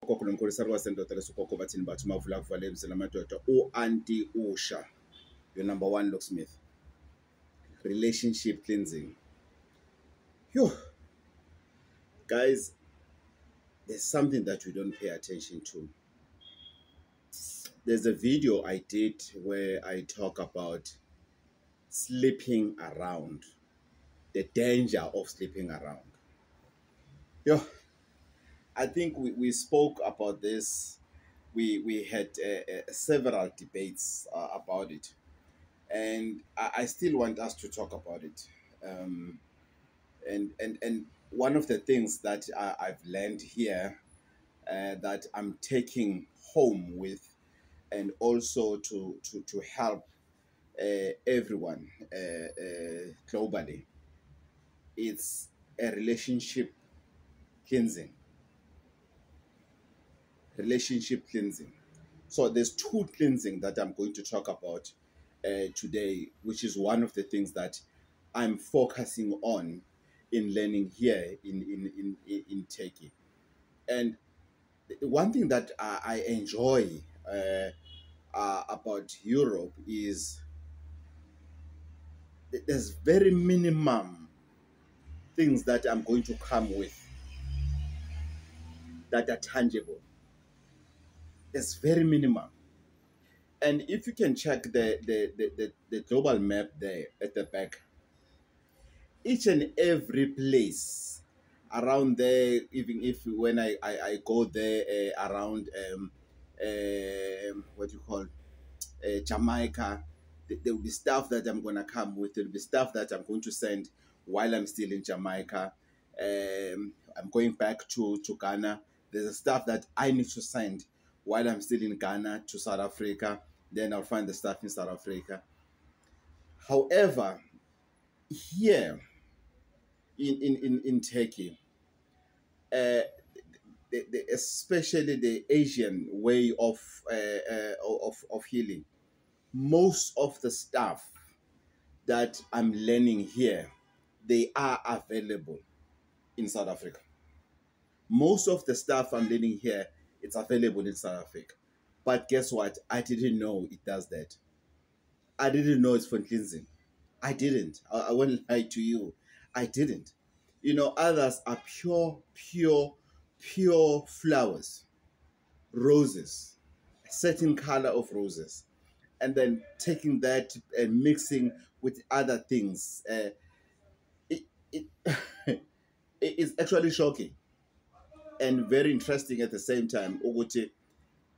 ugogo nomkhulu saluka sendoda lesugogo bathini bathi mavula kuvalele mzela amadoda u-Auntie Usha, your number one locksmith. Relationship cleansing. Phew. Guys, there's something that we don't pay attention to. There's a video I did where I talk about sleeping around, the danger of sleeping around. Yeah, I think we spoke about this. We had several debates about it, and I still want us to talk about it. And one of the things that I've learned here that I'm taking home with, and also to help everyone globally, it's a relationship cleansing. Relationship cleansing. So there's two cleansing that I'm going to talk about today, which is one of the things that I'm focusing on in learning here in Turkey. And one thing that I enjoy about Europe is there's very minimum things that I'm going to come with that are tangible. There's very minimum. And if you can check the global map there at the back, each and every place around there, even if when I go there around what you call Jamaica, there will be stuff that I'm going to come with. There will be stuff that I'm going to send while I'm still in Jamaica. I'm going back to Ghana. There's a stuff that I need to send while I'm still in Ghana to South Africa. Then I'll find the stuff in South Africa. However, here in Turkey, especially the Asian way of healing, most of the stuff that I'm learning here, they are available in South Africa. Most of the stuff I'm learning here, it's available in South Africa. But guess what? I didn't know it does that. I didn't know it's for cleansing. I didn't. I won't lie to you. I didn't. You know, others are pure flowers, roses, a certain color of roses, and then taking that and mixing with other things. It is actually shocking and very interesting at the same time.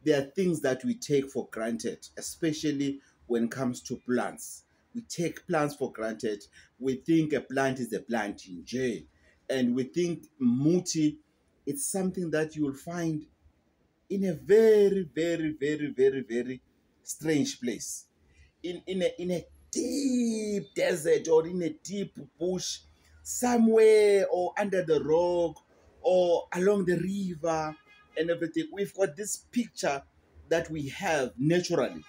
There are things that we take for granted, especially when it comes to plants. We take plants for granted. We think a plant is a plant in J. And we think muti, it's something that you will find in a very strange place. In a deep desert or in a deep bush, somewhere or under the rock or along the river and everything. We've got this picture that we have naturally.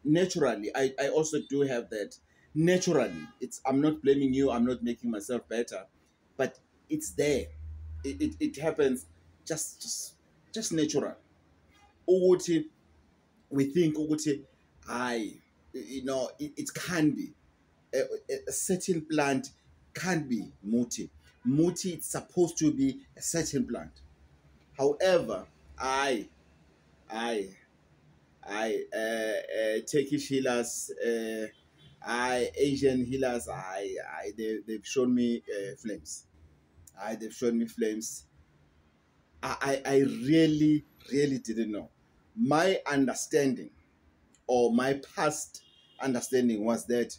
I also do have that naturally. I'm not blaming you, I'm not making myself better, but it's there. It happens just natural. Ukuthi we think ukuthi it can be a certain plant can be muti. Muti, it's supposed to be a certain plant. However, Turkish healers, Asian healers, they've shown me flames. They've shown me flames. I really didn't know. My understanding or my past understanding was that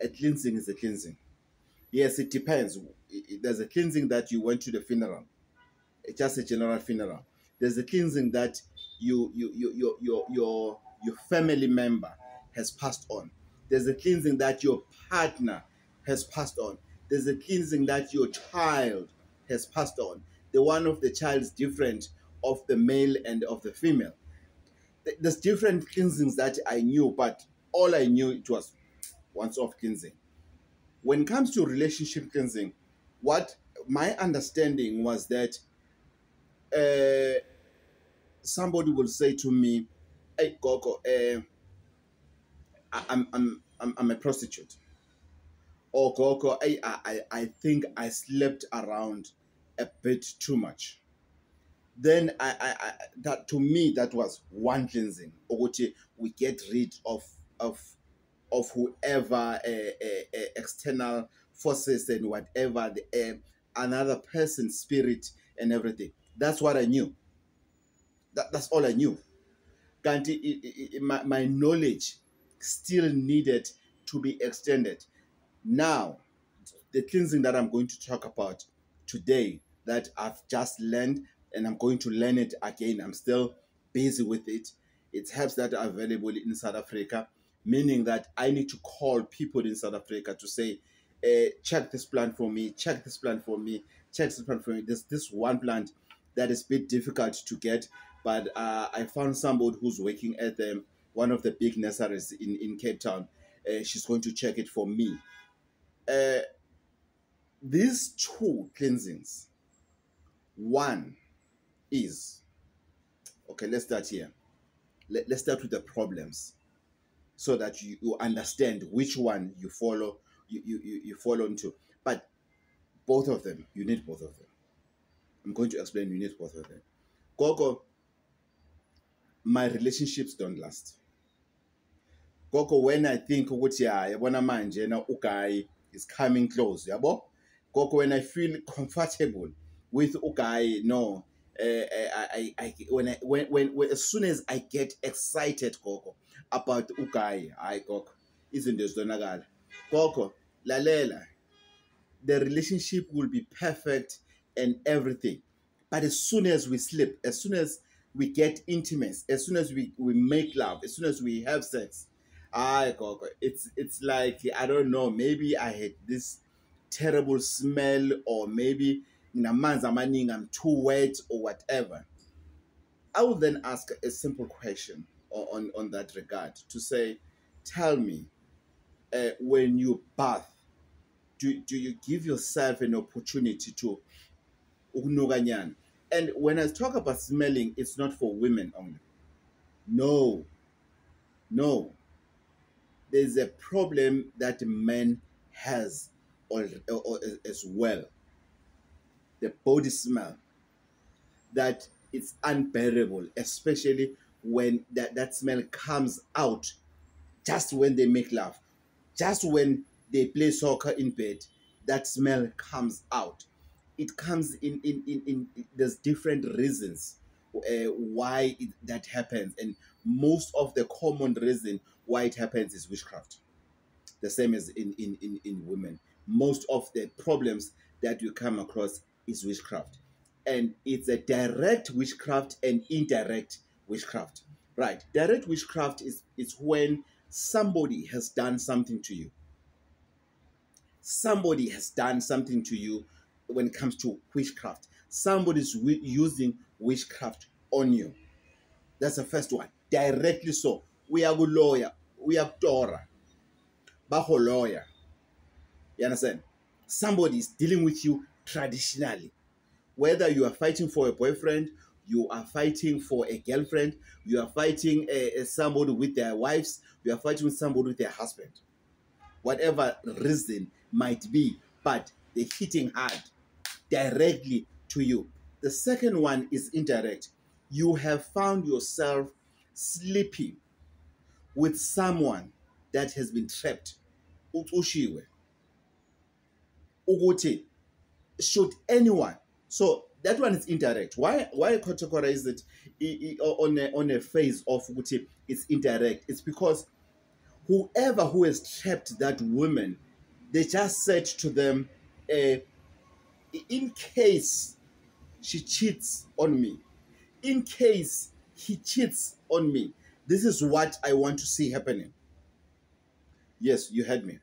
a cleansing is a cleansing. Yes, it depends. There's a cleansing that you went to the funeral. It's just a general funeral. There's a cleansing that your family member has passed on. There's a cleansing that your partner has passed on. There's a cleansing that your child has passed on. The one of the child is different of the male and of the female. There's different cleansings that I knew, but all I knew it was once-off cleansing. When it comes to relationship cleansing, what my understanding was that somebody will say to me, "Hey, Gogo, I'm a prostitute," or "Gogo, I think I slept around a bit too much." Then that, to me, that was one cleansing. Ukuthi we get rid of whoever external forces and whatever another person's spirit and everything. That's what I knew. That's all I knew. Kanti my knowledge still needed to be extended. Now, the cleansing that I'm going to talk about today, that I've just learned, and I'm going to learn it again. I'm still busy with it. It's herbs that are available in South Africa, meaning that I need to call people in South Africa to say, check this plant for me, check this plant for me, check this plant for me. There's this one plant that is a bit difficult to get, but I found somebody who's working at one of the big nurseries in Cape Town. She's going to check it for me. Uh, these two cleansings, one is, okay, let's start here. Let's start with the problems so that you understand which one you follow, you follow into. But both of them, you need both of them. I'm going to explain, you need both of them. Gogo, my relationships don't last. Gogo, when I think ukuthi yabona manje na uguy is coming close, yabo? Gogo, when I feel comfortable with uguy, no, when as soon as I get excited, Gogo, about uguy, Gogo, izinto zidonakala. Gogo, lalela, the relationship will be perfect and everything. But as soon as we sleep, as soon as we get intimate, as soon as we make love, as soon as we have sex, it's like, I don't know, maybe I had this terrible smell, or maybe I'm too wet or whatever. I will then ask a simple question on that regard, to say, tell me, when you bath, do you give yourself an opportunity to ukunukanyana? And when I talk about smelling, it's not for women only. No, no. There's a problem that men has or as well. The body smell, that it's unbearable, especially when that smell comes out just when they make love, just when they play soccer in bed. That smell comes out. It comes in there's different reasons why that happens, and most of the common reason why it happens is witchcraft. The same as in women. Most of the problems that you come across is witchcraft, and it's a direct witchcraft and indirect witchcraft. Right, direct witchcraft is when somebody has done something to you. Somebody has done something to you. When it comes to witchcraft, somebody's using witchcraft on you. That's the first one. Directly so. We are good lawyer. We are Torah. Baho lawyer. You understand? Somebody is dealing with you traditionally. Whether you are fighting for a boyfriend, you are fighting for a girlfriend, you are fighting somebody with their wives, you are fighting with somebody with their husband. Whatever reason might be, but they're hitting hard directly to you. The second one is indirect. You have found yourself sleeping with someone that has been trapped. Utushiwe. Uguti. Should anyone. So that one is indirect. Why categorize it on a phase of uguti? It's indirect. It's because whoever who has trapped that woman, they just said to them, in case she cheats on me, in case he cheats on me, this is what I want to see happening. Yes, you heard me.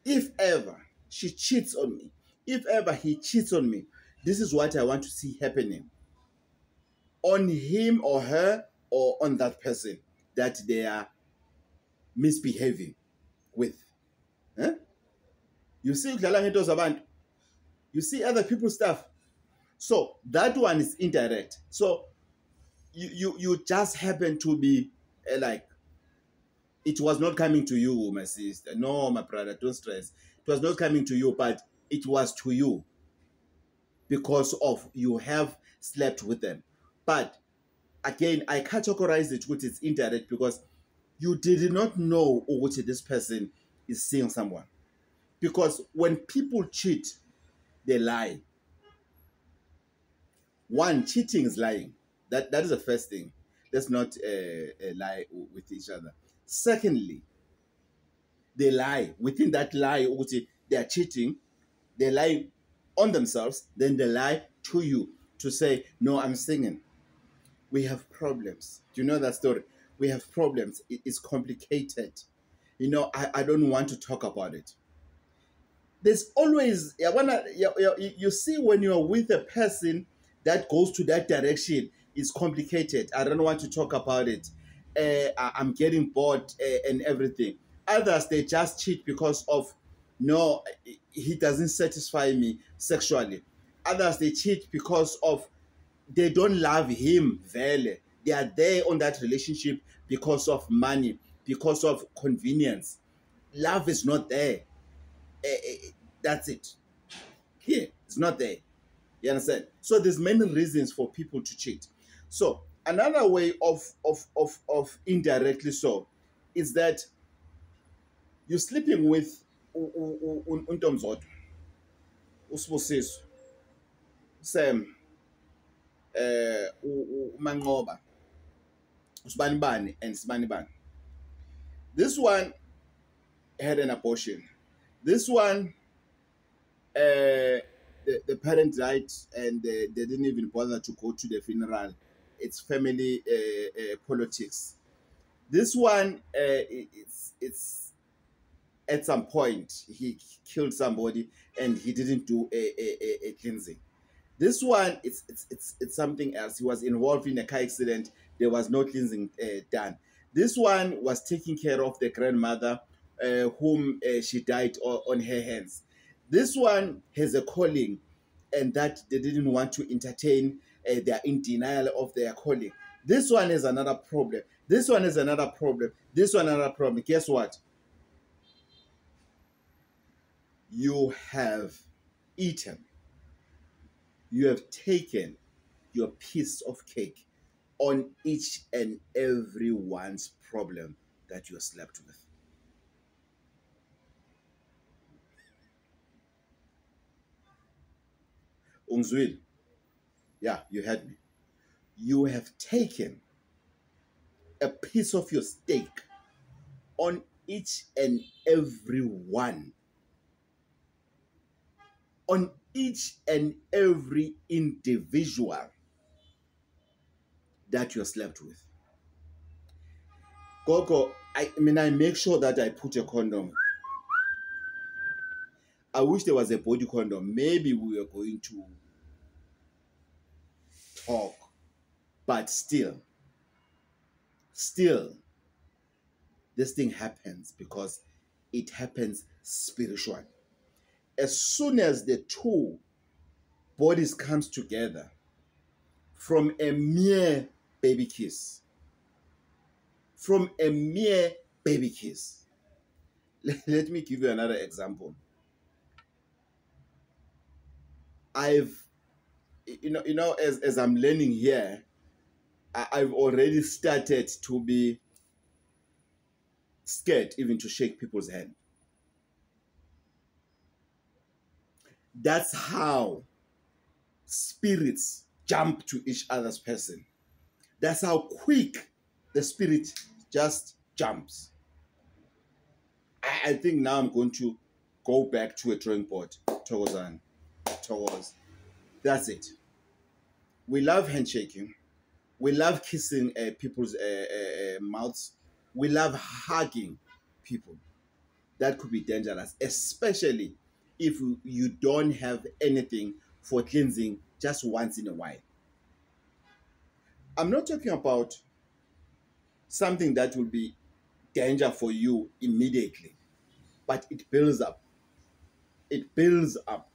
If ever she cheats on me, if ever he cheats on me, this is what I want to see happening on him or her, or on that person that they are misbehaving with. Huh? You see, you see other people's stuff. So that one is indirect. So you just happen to be like, it was not coming to you, my sister. No, my brother, don't stress. It was not coming to you, but it was to you because of you have slept with them. But again, I categorize it with its indirect because you did not know which this person is seeing someone. Because when people cheat, they lie. One, cheating is lying. That is the first thing. Let's not lie with each other. Secondly, they lie. Within that lie, they are cheating. They lie on themselves. Then they lie to you to say, no, I'm singing. We have problems. Do you know that story? We have problems. It's complicated. I don't want to talk about it. There's always, you see, when you're with a person that goes to that direction, it's complicated. I don't want to talk about it. I'm getting bored and everything. Others, they just cheat because of, no, he doesn't satisfy me sexually. Others, they cheat because of they don't love him, vele. They are there on that relationship because of money, because of convenience. Love is not there. That's it. Here, it's not there. You understand? So there's many reasons for people to cheat. So another way of indirectly so is that you're sleeping with untomzodwa, uSibusiso, Sam, uManqoba, uSibanibani, and Sibanibani. This one had an abortion. This one, the parent died, and they didn't even bother to go to the funeral. It's family politics. This one, it's at some point he killed somebody and he didn't do a cleansing. This one, it's something else. He was involved in a car accident. There was no cleansing done. This one was taking care of the grandmother, whom she died on her hands. This one has a calling, and that they didn't want to entertain. They are in denial of their calling. This one is another problem. This one is another problem. This one another problem. Guess what? You have eaten. You have taken your piece of cake on each and every one's problem that you slept with. Ungzwil, yeah, you heard me. You have taken a piece of your steak on each and every one, on each and every individual that you slept with. Gogo, I make sure that I put a condom. I wish there was a body condom. Maybe we were going to talk, but still, this thing happens because it happens spiritually. As soon as the two bodies comes together from a mere baby kiss, from a mere baby kiss. Let me give you another example. I've, as I'm learning here, I've already started to be scared even to shake people's hand. That's how spirits jump to each other's person. That's how quick the spirit just jumps. I think now I'm going to go back to a drawing board. Towards. That's it. We love handshaking. We love kissing people's mouths. We love hugging people. That could be dangerous, especially if you don't have anything for cleansing just once in a while. I'm not talking about something that will be danger for you immediately, but it builds up. It builds up.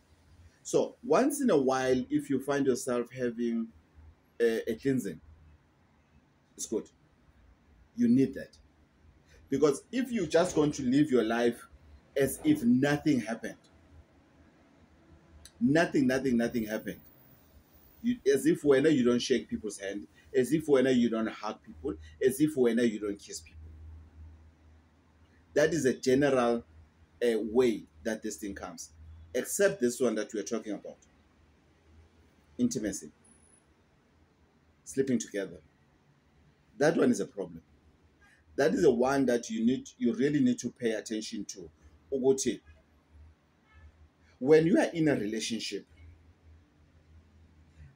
So once in a while, if you find yourself having a cleansing, It's good. You need that. Because if you're just going to live your life as if nothing happened, nothing happened, as if when you don't shake people's hand, as if when you don't hug people, as if when you don't kiss people. That is a general way that this thing comes. Except this one that we are talking about. Intimacy. Sleeping together. That one is a problem. That is the one that you really need to pay attention to. Ukuthi, when you are in a relationship,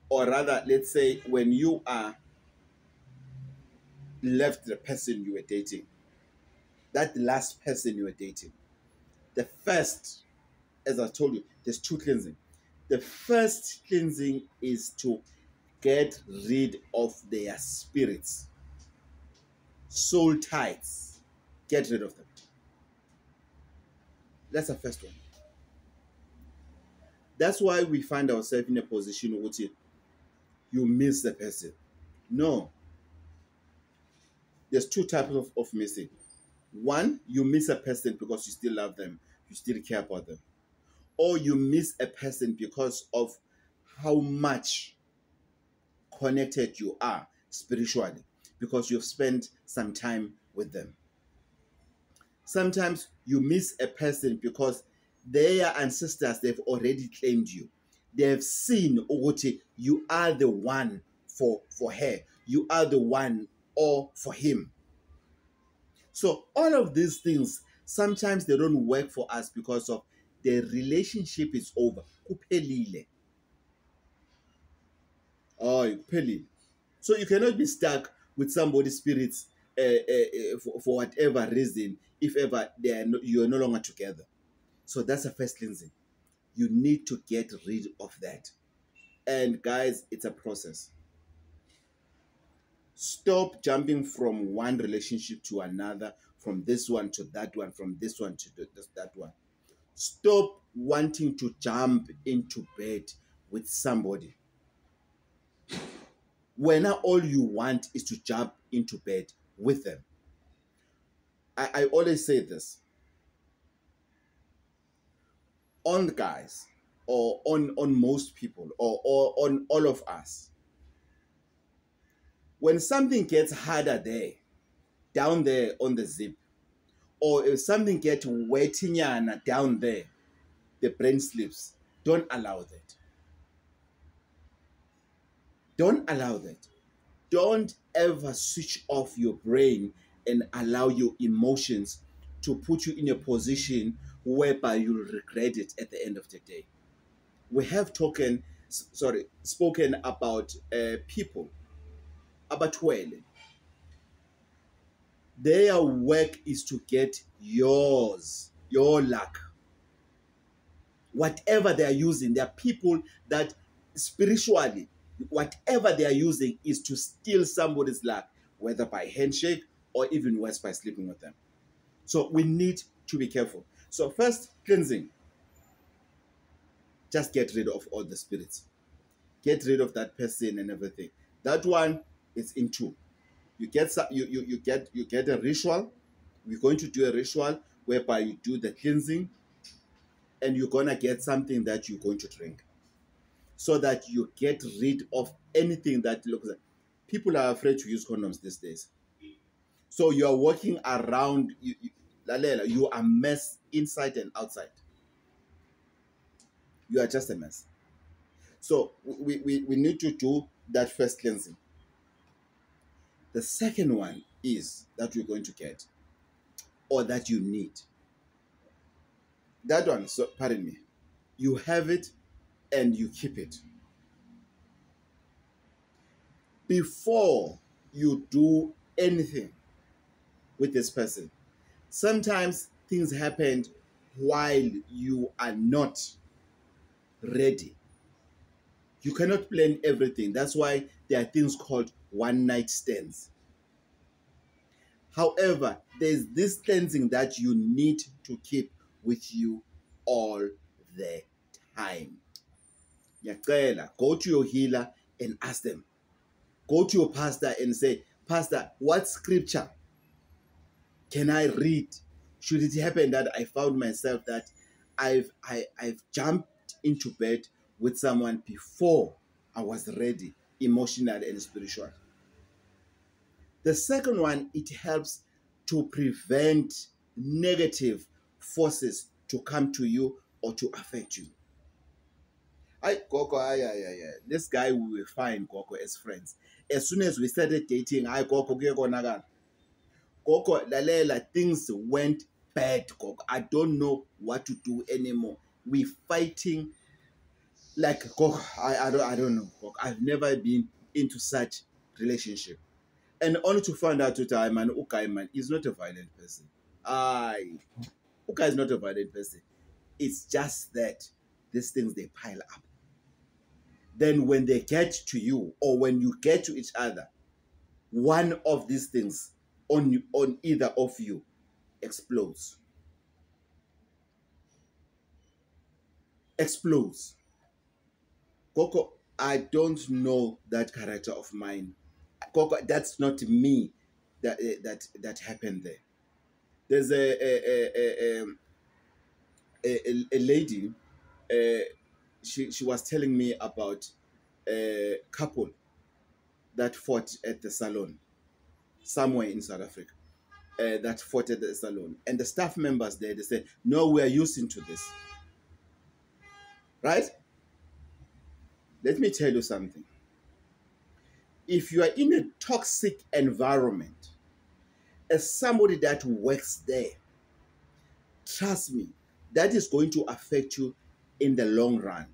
or rather, let's say when you are left the person you were dating, that last person you were dating, the first, as I told you, there's two cleansing. The first cleansing is to get rid of their spirits, soul ties. Get rid of them. That's the first one. That's why we find ourselves in a position where you miss the person. No. There's two types of missing. One, you miss a person because you still love them, you still care about them. Or you miss a person because of how much connected you are spiritually, because you've spent some time with them. Sometimes you miss a person because their ancestors, they've already claimed you. They've seen Ogote, you are the one for her. You are the one or for him. So all of these things, sometimes they don't work for us because of the relationship is over. Kuphelile. Oh, kuphelile. So you cannot be stuck with somebody's spirits for whatever reason, if ever you are no longer together. So that's the first cleansing. You need to get rid of that. And guys, it's a process. Stop jumping from one relationship to another, from this one to that one, from this one to that one. Stop wanting to jump into bed with somebody when all you want is to jump into bed with them. I always say this. On guys, or on most people, or on all of us, when something gets harder there, down there on the zip, or if something gets wetinyana down there, the brain slips. Don't allow that. Don't allow that. Don't ever switch off your brain and allow your emotions to put you in a position whereby you'll regret it at the end of the day. We have spoken about people, abatwele. Their work is to get yours, your luck. Whatever they are using, there are people that spiritually, whatever they are using is to steal somebody's luck, whether by handshake or even worse, by sleeping with them. So we need to be careful. So first, cleansing. Just get rid of all the spirits. Get rid of that person and everything. That one is in two. You get a ritual. We're going to do a ritual whereby you do the cleansing, and you're gonna get something that you're going to drink, so that you get rid of anything that looks like. People are afraid to use condoms these days. So you are walking around, you are a mess inside and outside. You are just a mess. So we need to do that first cleansing. The second one is that you're going to get, or that you need. That one, so pardon me, you have it and you keep it. Before you do anything with this person, sometimes things happen while you are not ready. You cannot plan everything. That's why there are things called one night stands. However, there's this cleansing that you need to keep with you all the time. Yaqela, go to your healer and ask them. Go to your pastor and say, Pastor, what scripture can I read? Should it happen that I found myself that I've jumped into bed with someone before I was ready, emotionally and spiritually. The second one, it helps to prevent negative forces to come to you or to affect you. This guy we were fine, Gogo, as friends. As soon as we started dating, Gogo, Gogo, lalela, things went bad, Gogo. I don't know what to do anymore. We fighting like Gogo. I don't know, Gogo. I've never been into such relationship. And only to find out that man, Ukai man is not a violent person. Ukai is not a violent person. It's just that these things they pile up. Then when they get to you or when you get to each other, one of these things on either of you explodes. Explodes. Coco, I don't know that character of mine. Coco, that's not me. That happened there. There's a lady. She was telling me about a couple that fought at the salon somewhere in South Africa. That fought at the salon, and the staff members there, they said, "No, we are used to this." Right? Let me tell you something. If you are in a toxic environment, as somebody that works there, trust me, that is going to affect you in the long run.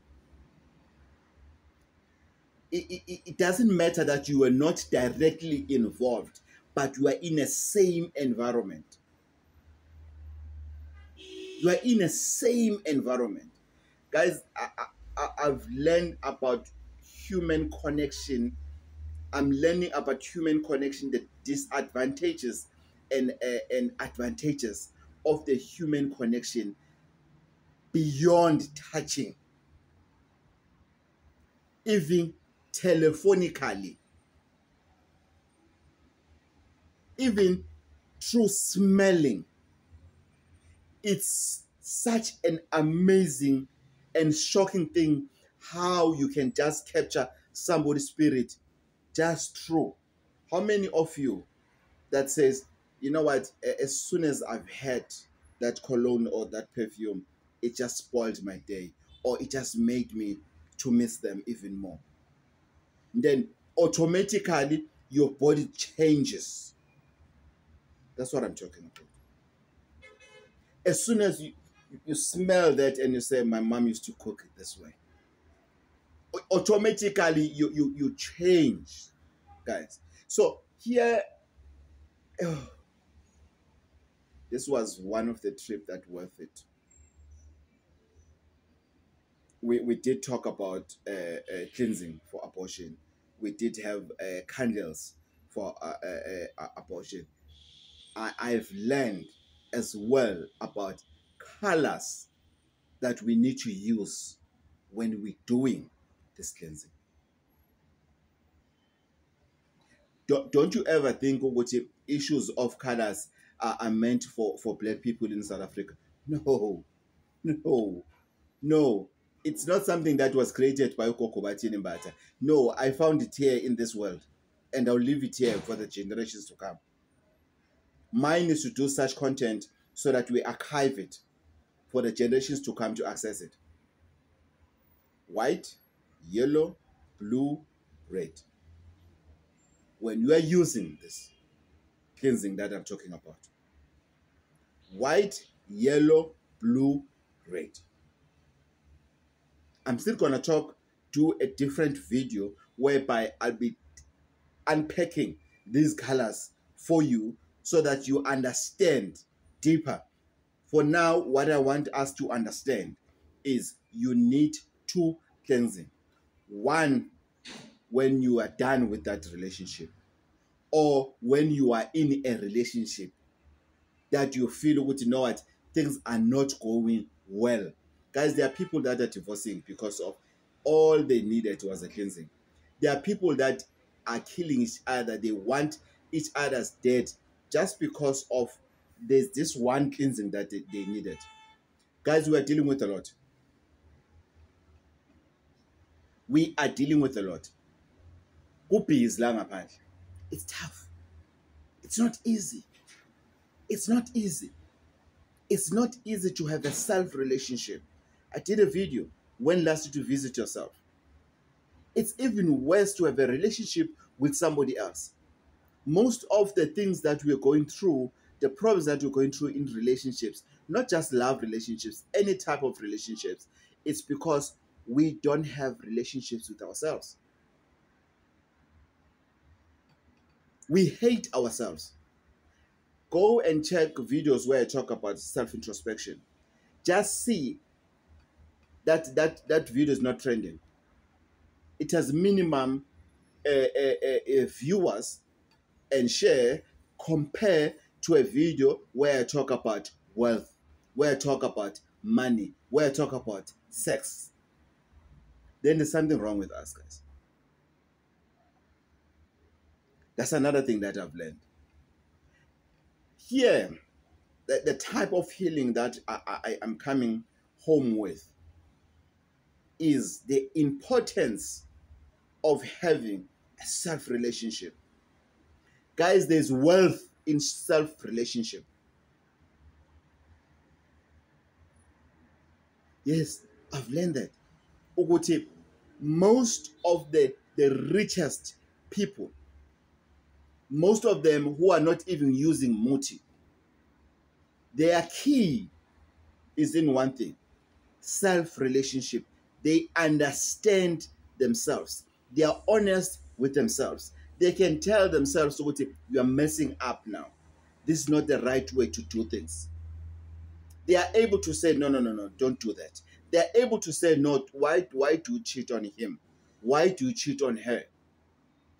It doesn't matter that you were not directly involved, but you are in a same environment. You are in a same environment. Guys, I've learned about human connection. I'm learning about human connection, the disadvantages and advantages of the human connection beyond touching, even telephonically, even through smelling. It's such an amazing and shocking thing how you can just capture somebody's spirit just through. How many of you that says, you know what, as soon as I've had that cologne or that perfume, it just spoiled my day, or it just made me to miss them even more. And then automatically your body changes. That's what I'm talking about. As soon as you smell that and you say, my mom used to cook it this way, automatically you change, guys. So here, this was one of the trip that worth it. We did talk about cleansing for abortion. We did have candles for abortion. I've learned as well about colors that we need to use when we're doing this cleansing. Don't you ever think what issues of colors are meant for black people in South Africa? No, no. It's not something that was created by Ukokobati Mbata. No, I found it here in this world, and I'll leave it here for the generations to come. Mine is to do such content so that we archive it for the generations to come to access it. White, yellow, blue, red. When you are using this cleansing that I'm talking about, white, yellow, blue, red. I'm still going to do a different video whereby I'll be unpacking these colors for you so that you understand deeper. For now, what I want us to understand is you need two cleansing. One, when you are done with that relationship, or when you are in a relationship that you feel, you know what, things are not going well. Guys, there are people that are divorcing because of all they needed was a cleansing. There are people that are killing each other. They want each other's dead just because of there's this one cleansing that they needed. Guys, we are dealing with a lot. We are dealing with a lot. It's tough. It's not easy. It's not easy. It's not easy to have a self-relationship. I did a video, when last did you visit yourself? It's even worse to have a relationship with somebody else. Most of the things that we're going through, the problems that we're going through in relationships, not just love relationships, any type of relationships, it's because we don't have relationships with ourselves. We hate ourselves. Go and check videos where I talk about self-introspection. Just see that video is not trending. It has minimum viewers and share compare to a video where I talk about wealth, where I talk about money, where I talk about sex. Then there's something wrong with us, guys. That's another thing that I've learned. Here, the type of healing that I am coming home with is the importance of having a self-relationship. Guys, there's wealth in self-relationship. Yes, I've learned that. Uguti, most of the richest people, most of them who are not even using Muti, their key is in one thing: self-relationship. They understand themselves. They are honest with themselves. They can tell themselves, you are messing up now. This is not the right way to do things. They are able to say, no, don't do that. They are able to say, no, why do you cheat on him? Why do you cheat on her?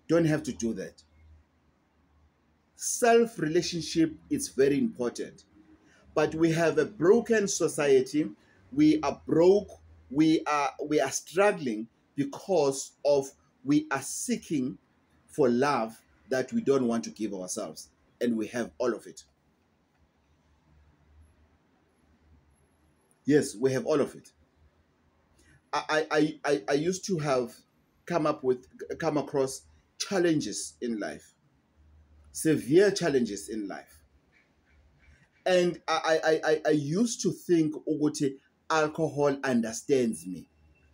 Don't have to do that. Self-relationship is very important. But we have a broken society. We are broke. We are struggling because of we are seeking for love that we don't want to give ourselves. And we have all of it. Yes, we have all of it. I used to have come across challenges in life, severe challenges in life. And I used to think ukuthi alcohol understands me.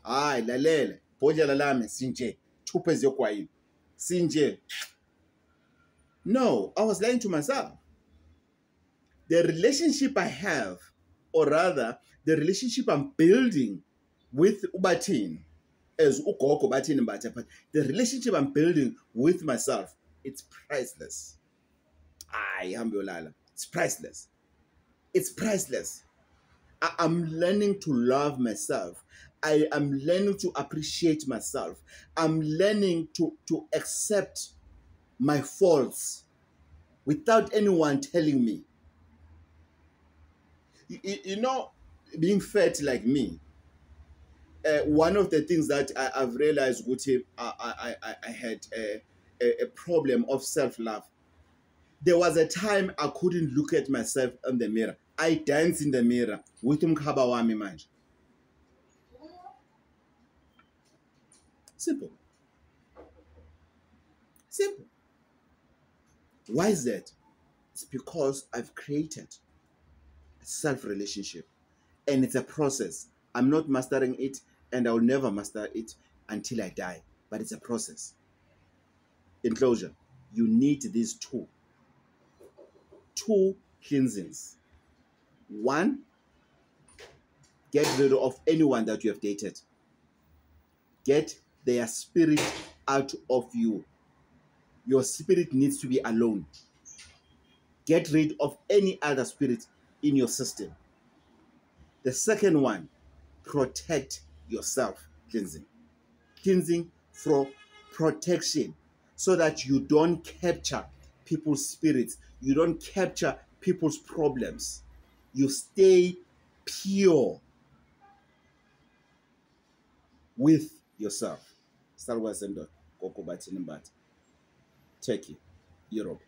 Hayi lalela, bhodlela lami sinje, thupha eziyokwayini. Sinje. No, I was lying to myself. The relationship I have, or rather, the relationship I'm building with Ubatin, as ugogo bathini mbatha, but the relationship I'm building with myself, it's priceless. It's priceless. It's priceless. I'm learning to love myself. I am learning to appreciate myself. I'm learning to accept my faults without anyone telling me. You know, being fat like me, one of the things that I've realized, Guti, I had a problem of self-love. There was a time I couldn't look at myself in the mirror. I dance in the mirror with umkhaba wami manje. Simple. Simple. Why is that? It's because I've created a self-relationship. And it's a process. I'm not mastering it, and I'll never master it until I die. But it's a process. In closure, you need these two cleansings. One, get rid of anyone that you have dated. Get their spirit out of you. Your spirit needs to be alone. Get rid of any other spirit in your system. The second one, protect yourself. Cleansing. Cleansing for protection, so that you don't capture people's spirits. You don't capture people's problems. You stay pure with yourself. Star Wars and Turkey, Europe.